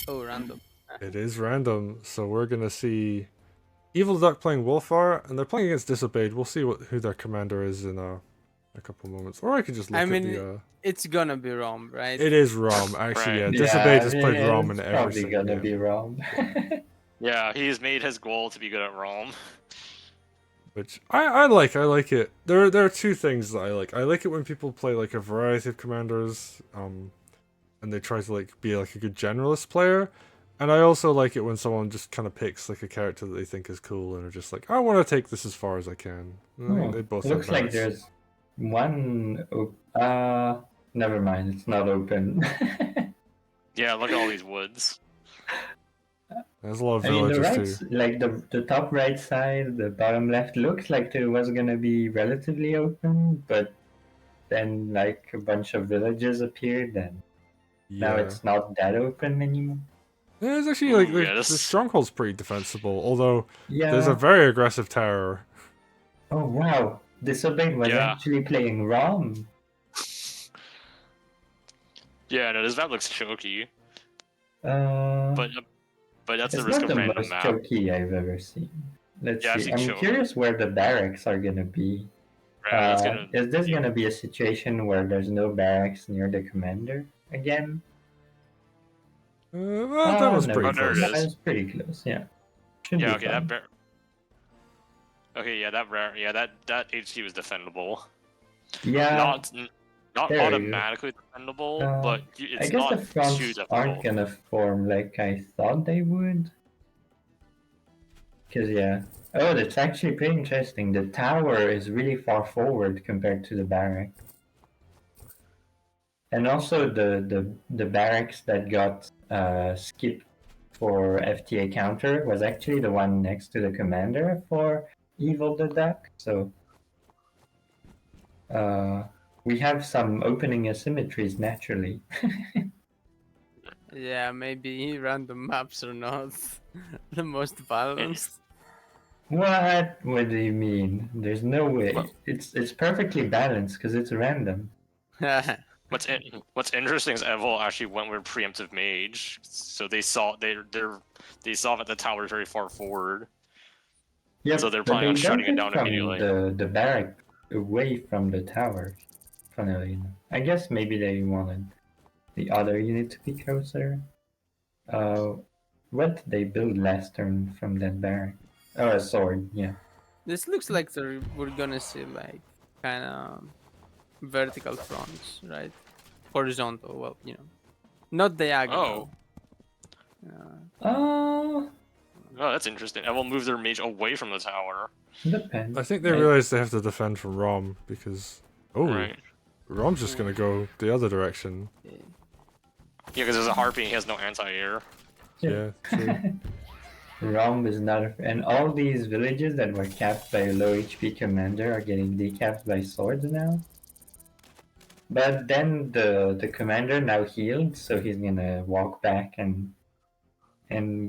Oh, random. It is random, so we're gonna see EvelTheDuck playing Wulfar, and they're playing against Disobeyed. We'll see who their commander is in a couple moments. Or I could just I look at mean, the. it's gonna be Rhomb, right? It is Rhomb, actually. Right. Yeah, Yeah, Disobeyed I has mean, played Rhomb in it's every probably single gonna game. be wrong. Yeah, he's made his goal to be good at Rome. Which I like. I like it. There are two things that I like. I like it when people play like a variety of commanders, and they try to like be like a good generalist player. And I also like it when someone just kind of picks like a character that they think is cool and are just like, I want to take this as far as I can. And I think they both have Looks like merits. there's one. Never mind. It's not open. Yeah, look at all these woods. There's a lot of I mean, the villagers right, too. like the top right side, the bottom left looks like it was gonna be relatively open, but then like a bunch of villages appeared, and now Yeah. it's not that open anymore. Yeah, it's actually like Ooh, yeah, the this... stronghold's pretty defensible, although Yeah. there's a very aggressive tower. Oh wow, Disobeyed was Yeah. actually playing Rhomb. Yeah, no, this map looks choky. But But that's it's the risk not of the random most map. choky I've ever seen. Let's Yeah, I've see. seen I'm choke. curious where the barracks are gonna be. Right, that's gonna... Is this gonna be a situation where there's no barracks near the commander again? Well, that was no, pretty Oh, there close. it is. It's pretty close. Yeah. Should Yeah, be okay, fine. that... Okay, yeah, that HC was defendable. Yeah. Not there you go. automatically defendable, but I it's guess not the too fronts difficult. aren't gonna form like I thought they would. Cause yeah. Oh, that's actually pretty interesting. The tower is really far forward compared to the barrack. And also the barracks that got skipped for FTA counter was actually the one next to the commander for EvelTheDuck. So we have some opening asymmetries naturally. Yeah, maybe random maps are not the most balanced. What? What do you mean? There's no way. Well- It's perfectly balanced because it's random. What's interesting is Evil actually went with preemptive mage, so they saw they saw that the tower is very far forward. Yep, So they're but planning on they shutting it dumped down from immediately. the barrack away from the tower. Funnily enough, I guess maybe they wanted the other unit to be closer. What did they build last turn from that barrack? Oh, a sword. Yeah. This looks like we're gonna see like kind of vertical fronts, right? Horizontal, well, not diagonal. Oh, Oh, that's interesting. Evil moved their mage away from the tower. depends. I think they realize they have to defend from Rhomb because Right. Rhomb's just gonna go the other direction. Okay. Yeah, because there's a harpy and he has no anti-air. Yeah, true. Rhomb is not and all these villages that were capped by a low HP commander are getting decapped by swords now. But then the commander now healed, so he's gonna walk back and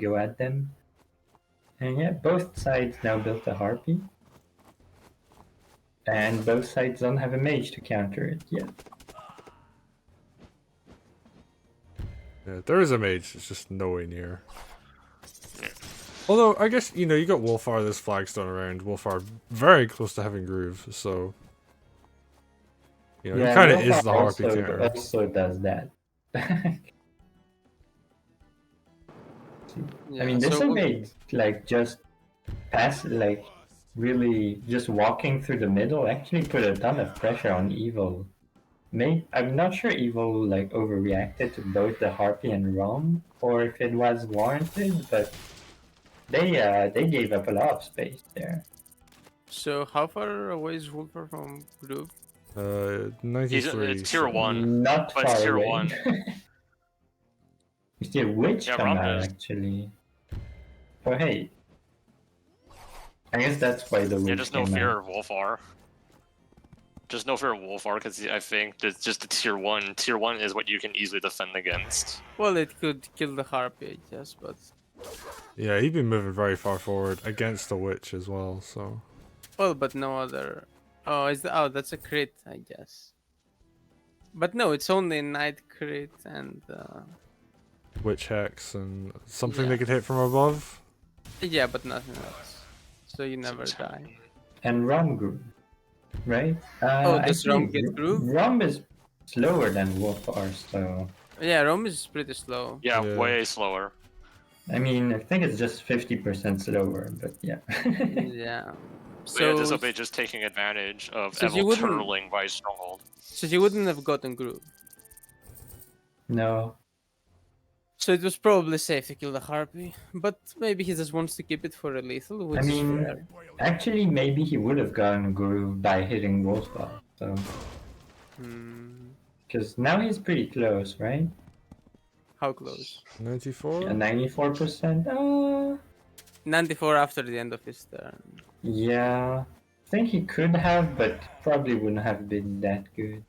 go at them. And yeah, both sides now built a harpy. And both sides don't have a mage to counter it yet. Yeah, there is a mage. It's just nowhere near. Although I guess you got Wulfar. This flagstone around Wulfar, very close to having groove. So he kind of is the harpy counter. Also does that. Yeah, I mean, Disobeyed like just really just walking through the middle actually put a ton of pressure on Evil. I'm not sure Evil like overreacted to both the Harpy and Rhomb, or if it was warranted, but they gave up a lot of space there. So how far away is Wulfar from Groove? 93. It's tier 1. Not But it's far tier away. 1. You see a witch Yeah, come Rhomb out is. actually. Oh hey. I guess that's why the witch Yeah, just no came fear out. of Wulfar. Just no fear of Wulfar, because I think that's just the tier 1. Tier 1 is what you can easily defend against. Well, it could kill the harpy, I guess, but Yeah, he'd been moving very far forward against the witch as well. So but no other. Oh, that's a crit, I guess. But no, it's only night crit and witch hex and something Yeah. they could hit from above. Yeah, but nothing else. So you never What's die. happening? And Rhomb Groove, right? Oh, does Rhomb get groove? Rhomb is slower than Wulfar, so Yeah, Rome is pretty slow. Yeah, Yeah. way slower. I mean, I think it's just 50% slower, but yeah. Yeah. But yeah, So, Disobeyed just taking advantage of So he Evil wouldn't- turtling by his stronghold. so he wouldn't have gotten groove. No. So it was probably safe to kill the harpy, but maybe he just wants to keep it for a lethal, which I is mean, fair. actually, maybe he would have gotten Groove by hitting Wulfar, so... Hmm. Because now he's pretty close, right? How close? 94. Yeah, 94%? 94 after the end of his turn. Yeah. I think he could have, but probably wouldn't have been that good.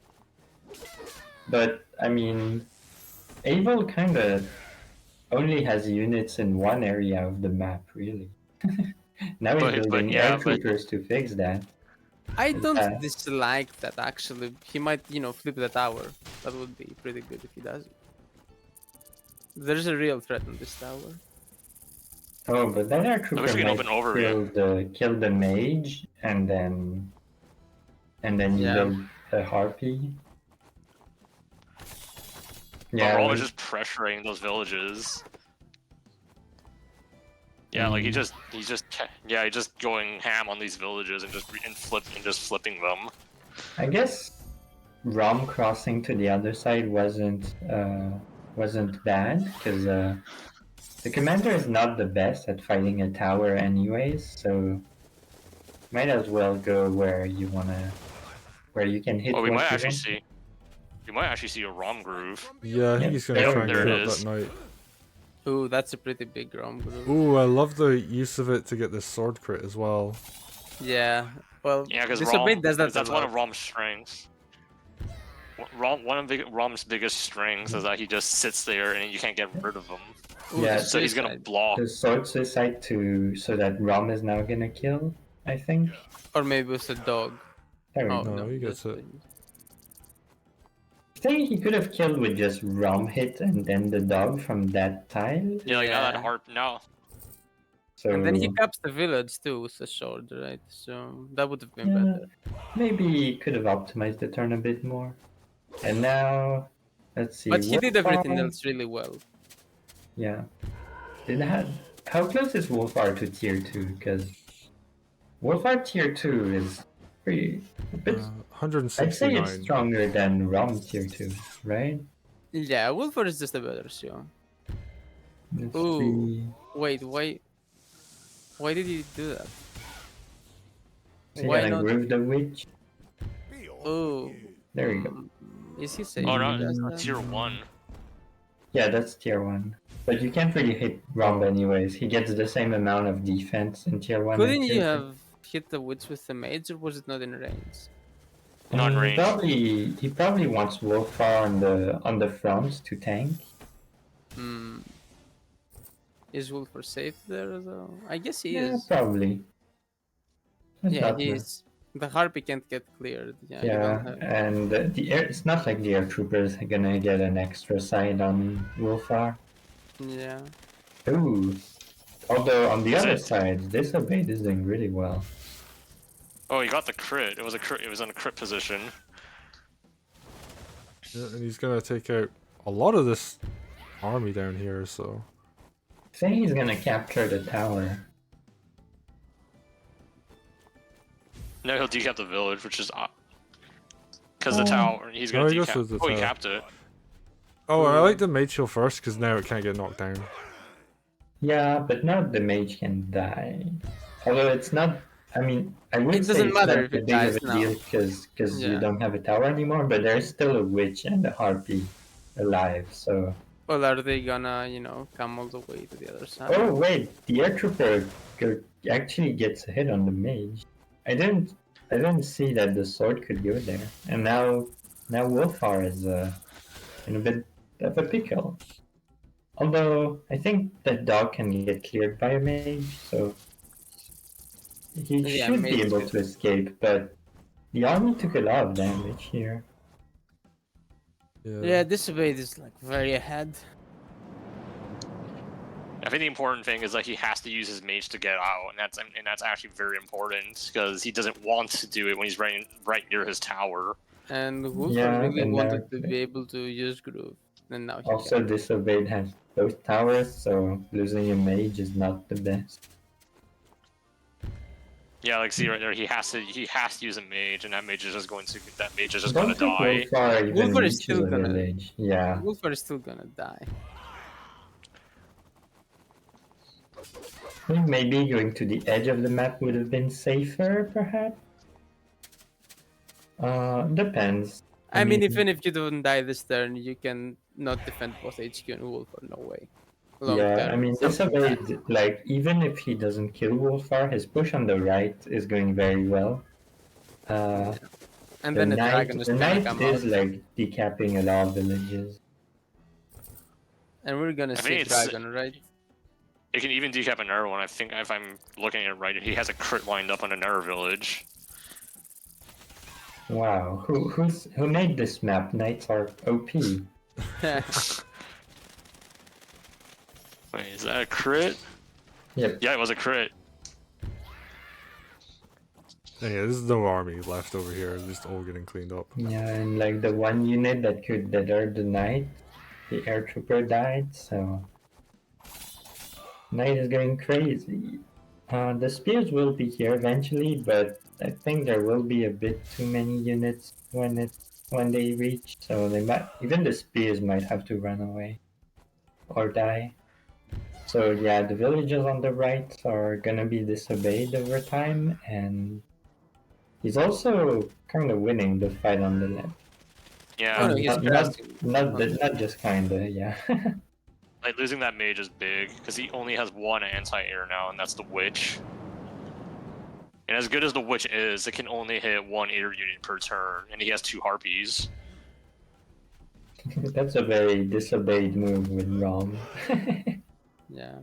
But, I mean, Abel kinda only has units in one area of the map, really. Now he's But building yeah, air but- troopers to fix that. I don't Yeah. dislike that actually. He might, flip the tower. That would be pretty good if he does it. There's a real threat on this tower. Oh, but that air trooper wish we could might open over kill the mage, and then you Yeah. build a harpy. Yeah, we're always we- just pressuring those villages. Yeah, like he's just going ham on these villages and just flipping them. I guess Rhomb crossing to the other side wasn't bad because the commander is not the best at fighting a tower anyways, so might as well go where you can hit. Oh, we what might you actually want. see. We might actually see a Rhomb groove. Yeah, I think Yeah, he's gonna there- try and there get it up is. that knight. Ooh, that's a pretty big Rome group. Ooh, I love the use of it to get this sword crit as well. Yeah. Well, Yeah, because Disobeyed does that. that's a one lot. of Rhomb's strengths. One of Rhomb's biggest strengths is that he just sits there and you can't get rid of him. Ooh, Yeah, the So he's gonna suicide. block. The sword suicide so that Rhomb is now gonna kill, I think. Or maybe with a dog. There we Oh go. No, no, he gets just it. I think he could have killed with just Rhomb hit and then the dog from that tile. Yeah, like now that Yeah. harp now. So And then he caps the village too with a sword, right? So that would have been Yeah. better. maybe he could have optimized the turn a bit more. And now, let's see. But he did everything Wulfar- else really well. Yeah. How close is Wulfar to tier 2? Because Wulfar tier 2 is pretty. A bit, I'd say it's 169. stronger than Rhomb tier 2, right? Yeah, Wulfar is just a better show. Let's Ooh. see. Wait, why did he do that? Is he Why gonna not? groove the witch? Oh, There we go. is he safe? Oh if no, he does it's that? tier 1. Yeah, that's tier 1. But you can't really hit Rhomb anyways. He gets the same amount of defense in tier 1. Couldn't and you tier 2. have hit the witch with the mage, or was it not in range? Not in range. He probably wants Wulfar on the front to tank. Hmm. Is Wulfar safe there though? I guess he Yeah, is. probably. That's Yeah, not bad. he's. The harpy can't get cleared. Yeah, you Yeah, don't have. and it's not like the air troopers are gonna get an extra side on Wulfar. Yeah. Ooh. Although on the Is other it? side, Disobeyed is doing really well. Oh, he got the crit. It was a crit. It was in a crit position. Yeah, and he's gonna take out a lot of this army down here, so. I think he's gonna capture the tower. No, he'll decap the village, which is because Oh. the tower. He's No, gonna he goes decap. with the Oh, he tower. capped it. Oh, I like the mage shield first because now it can't get knocked down. Yeah, but now the mage can die. Although it's not. I mean, I would It say doesn't it's matter not if a it big of dies a now. deal because you Yeah. don't have a tower anymore. But there's still a witch and a harpy alive. So. Well, are they gonna, come all the way to the other side? Oh wait, the air trooper actually gets a hit on the mage. I didn't see that the sword could go there. And now Wulfar is in a bit of a pickle. Although I think that dog can get cleared by a mage, so he Yeah, should be mage able should. to escape. But the army took a lot of damage here. Yeah, Disobeyed is like very ahead. I think the important thing is that he has to use his mage to get out, and that's actually very important because he doesn't want to do it when he's right near his tower. And Wulfar Yeah, really and wanted to be able to use Groove, and now he also Disobeyed has both towers, so losing a mage is not the best. Yeah, like see right there, he has to use a mage, and that mage is just I gonna don't think die. Wulfar even Wulfar is reaches still a gonna- village. Yeah. can. Wulfar is still gonna die. I think maybe going to the edge of the map would have been safer, perhaps? Depends. I mean, even if you don't die this turn, you can not defend both HQ and Wulfar. No way. Long Yeah, term, I mean, something bad. Disobeyed, like, even if he doesn't kill Wulfar, his push on the right is going very well. And then the dragon is the gonna knight come is, out, like, decapping a lot of villages. and we're gonna I see think it's- dragon, right? It can even decap another one. I think if I'm looking at it right, he has a crit lined up on another village. Wow, who made this map? Knights are OP. Wait, is that a crit? Yep. Yeah, it was a crit. And yeah, there's no army left over here. It's just all getting cleaned up. Yeah, and like the one unit that could deter the knight, the air trooper died, so knight is going crazy. The spears will be here eventually, but I think there will be a bit too many units when they reach, so they might even the spears might have to run away or die. So yeah, the villages on the right are gonna be disobeyed over time, and he's also kind of winning the fight on the left. Yeah, Oh, no, he's pressing. Not just kinda, yeah. like losing that mage is big because he only has one anti-air now, and that's the witch. And as good as the witch is, it can only hit one air unit per turn, and he has 2 harpies. That's a very disobeyed move with Rhomb. Yeah.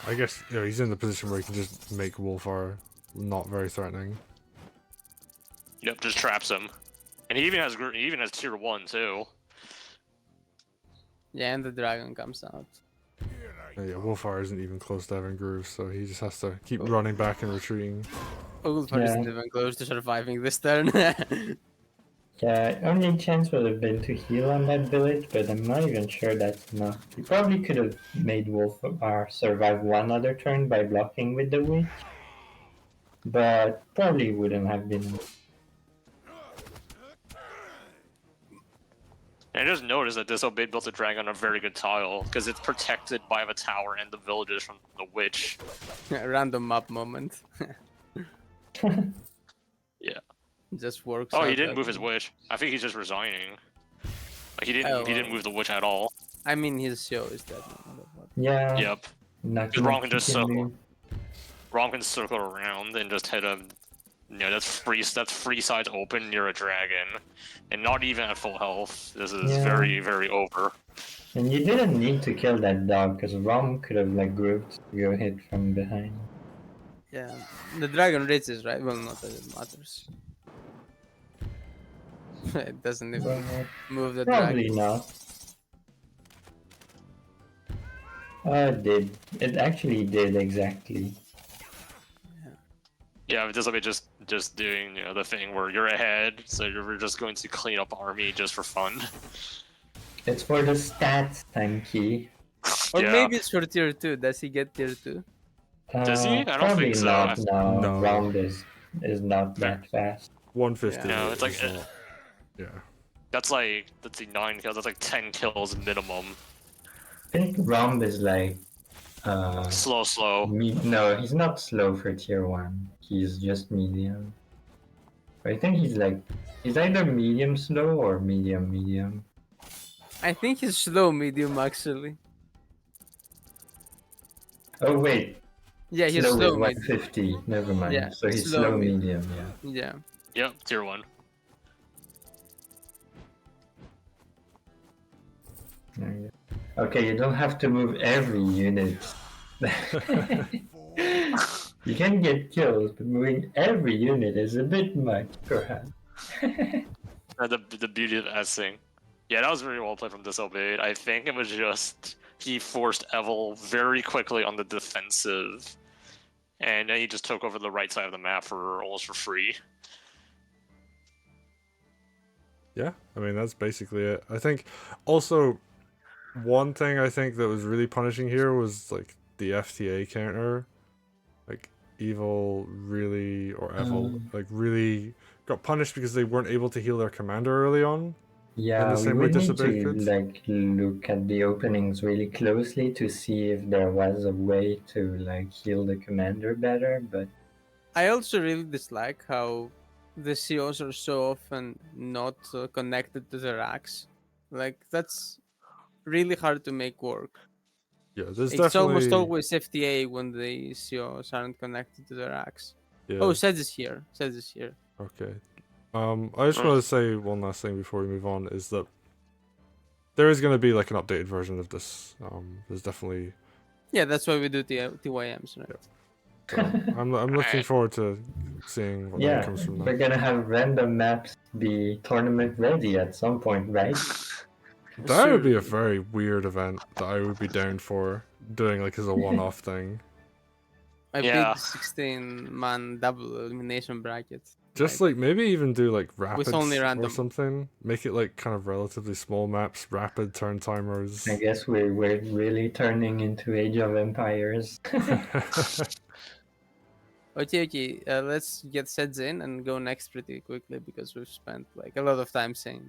I guess he's in the position where he can just make Wulfar not very threatening. Yep, just traps him. And he even has tier 1 too. Yeah, and the dragon comes out. And yeah, Wulfar isn't even close to having grooves, so he just has to keep running back and retreating. Wulfar isn't even close to surviving this turn. Yeah, only chance would have been to heal on that village, but I'm not even sure that's enough. He probably could have made Wulfar survive one other turn by blocking with the witch, but probably wouldn't have been enough. And I just noticed that Disobeyed built a dragon on a very good tile, because it's protected by the tower and the villages from the witch. Random map moment. Yeah. Just works. Oh, out he didn't that move his way. witch. I think he's just resigning. Like he Oh, didn't move the witch at all. I mean, his show is dead. No matter what. Yeah, Yep. not Because Rhomb much can he just can circle. do. Rhomb can circle around and just hit him. You know, that's free sides open near a dragon. And not even at full health. This is Yeah. very, very over. And you didn't need to kill that dog, because Rhomb could have like grouped to go hit from behind. Yeah, the dragon races, right? Well, not that it matters. It doesn't even But move the probably dragon. not. It did. It actually did, exactly. Yeah, but this will be just doing, you know, the thing where you're ahead, so you're just going to clean up army just for fun. It's for the stats, TYMKey. Or Yeah. maybe it's for tier 2. Does he get tier 2? Does he? I don't Probably think so. not. No, No. Rhomb is not Fair. that fast. 150. Yeah, it's like- is not- yeah. That's like, let's see, 9 kills, that's like 10 kills minimum. I think Rhomb is like Slow. no, he's not slow for tier 1. He's just medium. I think he's either medium slow or medium. I think he's slow medium actually. Oh wait, Yeah, he's slow slow is medium. 150. Never mind. Yeah, So he's slow slow medium. medium, yeah. Yeah. Yep, tier 1. There you go. Okay, you don't have to move every unit. You can get kills, but moving every unit is a bit much, perhaps. The beauty of S-ing. Yeah, that was very well played from Disobeyed. I think it was just he forced Evel very quickly on the defensive, and then he just took over the right side of the map for almost for free. Yeah, I mean that's basically it. I think also one thing I think that was really punishing here was like the FTA counter. Like Evil really or Evel like really got punished because they weren't able to heal their commander early on. Yeah, we same way would need Disobeyed to could? like look at the openings really closely to see if there was a way to like heal the commander better, but I also really dislike how the COs are so often not connected to the racks. Like that's really hard to make work. Yeah, there's It's almost definitely always FTA when the COs aren't connected to the racks. yeah. Oh, Sez is here. Sez is here. Okay. I just want to say one last thing before we move on is that there is going to be like an updated version of this. There's definitely Yeah, that's why we do TYMs, right? so I'm looking Alright. forward to seeing what yeah, comes from we're that. gonna have random maps be tournament ready at some point, right? That would be a Sure. very weird event that I would be down for doing like as a one-off thing. A Yeah. big 16-man double elimination bracket. Just like maybe even do like rapids only or random. something. Make it like kind of relatively small maps, rapid turn timers. I guess we're really turning into Age of Empires. Okay, let's get sets in and go next pretty quickly because we've spent like a lot of time saying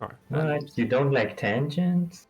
Alright. random What? You don't like tangents?